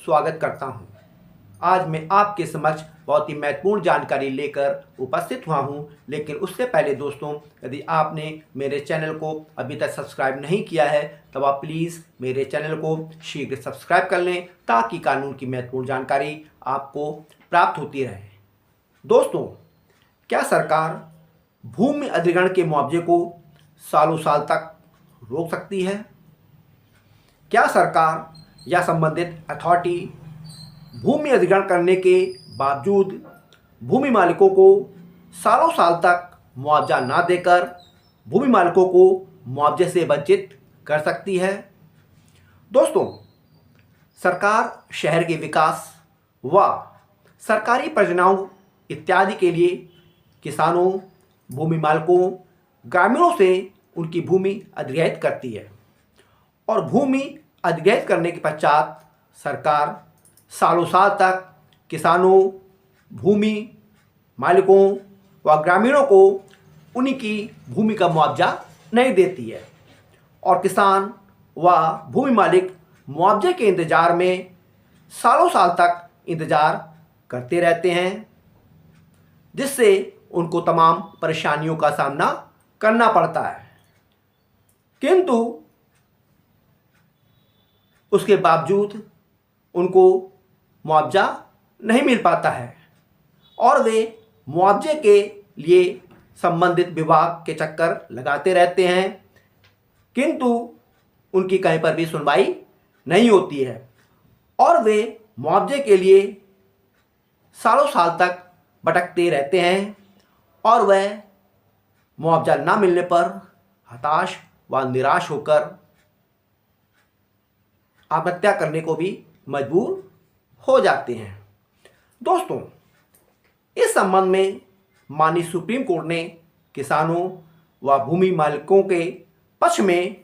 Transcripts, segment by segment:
स्वागत करता हूं। आज मैं आपके समक्ष बहुत ही महत्वपूर्ण जानकारी लेकर उपस्थित हुआ हूं, लेकिन उससे पहले दोस्तों, यदि आपने मेरे चैनल को अभी तक सब्सक्राइब नहीं किया है तो आप प्लीज़ मेरे चैनल को शीघ्र सब्सक्राइब कर लें ताकि कानून की महत्वपूर्ण जानकारी आपको प्राप्त होती रहे। दोस्तों, क्या सरकार भूमि अधिग्रहण के मुआवजे को सालों साल तक रोक सकती है? क्या सरकार या संबंधित अथॉरिटी भूमि अधिग्रहण करने के बावजूद भूमि मालिकों को सालों साल तक मुआवजा ना देकर भूमि मालिकों को मुआवजे से वंचित कर सकती है? दोस्तों, सरकार शहर के विकास व सरकारी परियोजनाओं इत्यादि के लिए किसानों, भूमि मालिकों, ग्रामीणों से उनकी भूमि अधिग्रहित करती है और भूमि अधिग्रहित करने के पश्चात सरकार सालों साल तक किसानों, भूमि मालिकों व ग्रामीणों को उनकी भूमि का मुआवजा नहीं देती है और किसान व भूमि मालिक मुआवजे के इंतज़ार में सालों साल तक इंतज़ार करते रहते हैं, जिससे उनको तमाम परेशानियों का सामना करना पड़ता है। किंतु उसके बावजूद उनको मुआवजा नहीं मिल पाता है और वे मुआवजे के लिए संबंधित विभाग के चक्कर लगाते रहते हैं, किंतु उनकी कहीं पर भी सुनवाई नहीं होती है और वे मुआवजे के लिए सालों साल तक भटकते रहते हैं और वह मुआवजा ना मिलने पर हताश व निराश होकर आत्महत्या करने को भी मजबूर हो जाते हैं। दोस्तों, इस संबंध में माननीय सुप्रीम कोर्ट ने किसानों व भूमि मालिकों के पक्ष में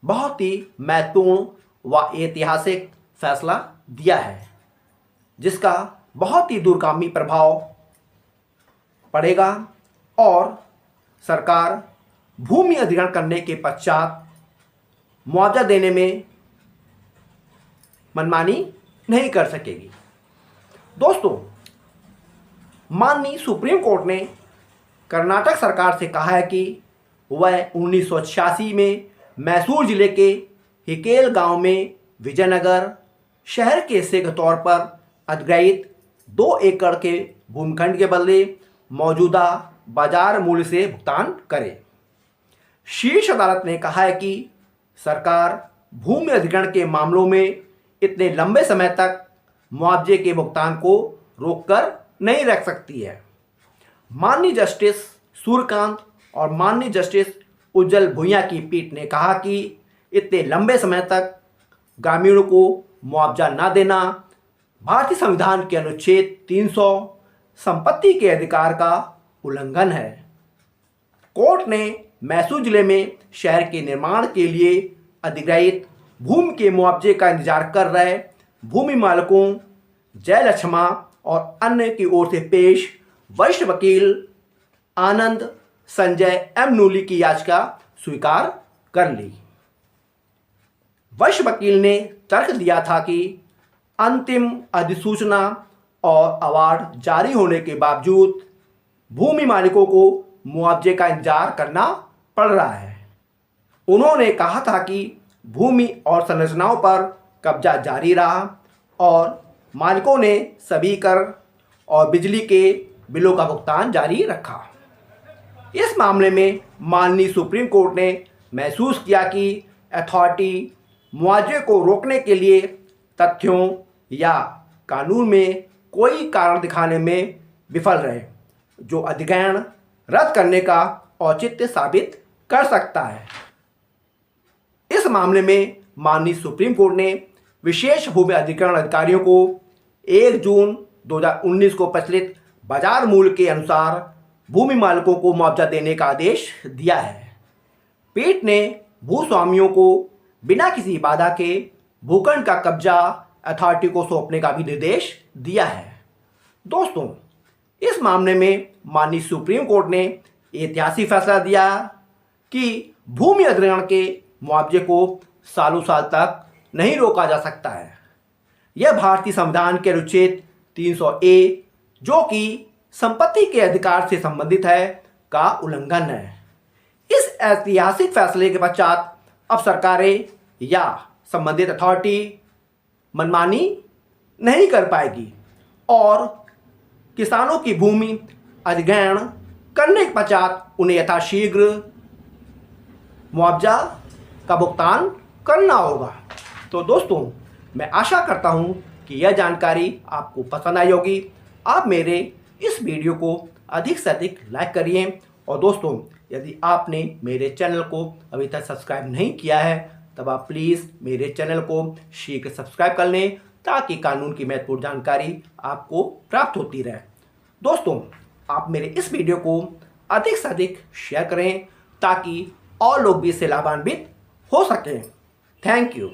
बहुत ही महत्वपूर्ण व ऐतिहासिक फैसला दिया है, जिसका बहुत ही दूरगामी प्रभाव पड़ेगा और सरकार भूमि अधिग्रहण करने के पश्चात मुआवजा देने में मनमानी नहीं कर सकेगी। दोस्तों, माननीय सुप्रीम कोर्ट ने कर्नाटक सरकार से कहा है कि वह 1986 में मैसूर जिले के हिकेल गांव में विजयनगर शहर के हिस्से के तौर पर अधिग्रहित 2 एकड़ के भूमिखंड के बदले मौजूदा बाजार मूल्य से भुगतान करे। शीर्ष अदालत ने कहा है कि सरकार भूमि अधिग्रहण के मामलों में इतने लंबे समय तक मुआवजे के भुगतान को रोककर नहीं रख सकती है। माननीय जस्टिस सूर्यकांत और माननीय जस्टिस उज्जवल भुइयां की पीठ ने कहा कि इतने लंबे समय तक ग्रामीणों को मुआवजा न देना भारतीय संविधान के अनुच्छेद 300 संपत्ति के अधिकार का उल्लंघन है। कोर्ट ने मैसूर जिले में शहर के निर्माण के लिए अधिग्रहित भूमि के मुआवजे का इंतजार कर रहे भूमि मालिकों जयलक्ष्मा और अन्य की ओर से पेश वरिष्ठ वकील आनंद संजय एम नूली की याचिका स्वीकार कर ली। वरिष्ठ वकील ने तर्क दिया था कि अंतिम अधिसूचना और अवार्ड जारी होने के बावजूद भूमि मालिकों को मुआवजे का इंतजार करना पड़ रहा है। उन्होंने कहा था कि भूमि और संरचनाओं पर कब्जा जारी रहा और मालिकों ने सभी कर और बिजली के बिलों का भुगतान जारी रखा। इस मामले में माननीय सुप्रीम कोर्ट ने महसूस किया कि अथॉरिटी मुआवजे को रोकने के लिए तथ्यों या कानून में कोई कारण दिखाने में विफल रहे जो अधिग्रहण रद्द करने का औचित्य साबित कर सकता है। इस मामले में माननीय सुप्रीम कोर्ट ने विशेष भूमि अधिग्रहण अधिकारियों को 1 जून 2019 को प्रचलित बाजार मूल्य के अनुसार भूमि मालिकों को मुआवजा देने का आदेश दिया है। पीठ ने भूस्वामियों को बिना किसी बाधा के भूखंड का कब्जा अथॉरिटी को सौंपने का भी निर्देश दिया है। दोस्तों, इस मामले में माननीय सुप्रीम कोर्ट ने ऐतिहासिक फैसला दिया कि भूमि अधिग्रहण के मुआवजे को सालों साल तक नहीं रोका जा सकता है। यह भारतीय संविधान के अनुच्छेद 300A, जो कि संपत्ति के अधिकार से संबंधित है, का उल्लंघन है। इस ऐतिहासिक फैसले के पश्चात अब सरकारें या संबंधित अथॉरिटी मनमानी नहीं कर पाएगी और किसानों की भूमि अधिग्रहण करने के पश्चात उन्हें यथाशीघ्र मुआवजा का भुगतान करना होगा। तो दोस्तों, मैं आशा करता हूं कि यह जानकारी आपको पसंद आई होगी। आप मेरे इस वीडियो को अधिक से अधिक लाइक करिए और दोस्तों, यदि आपने मेरे चैनल को अभी तक सब्सक्राइब नहीं किया है तब आप प्लीज़ मेरे चैनल को शीघ्र सब्सक्राइब कर लें ताकि कानून की महत्वपूर्ण जानकारी आपको प्राप्त होती रहे। दोस्तों, आप मेरे इस वीडियो को अधिक से अधिक शेयर करें ताकि और लोग भी इससे लाभान्वित हो सकें। Thank you.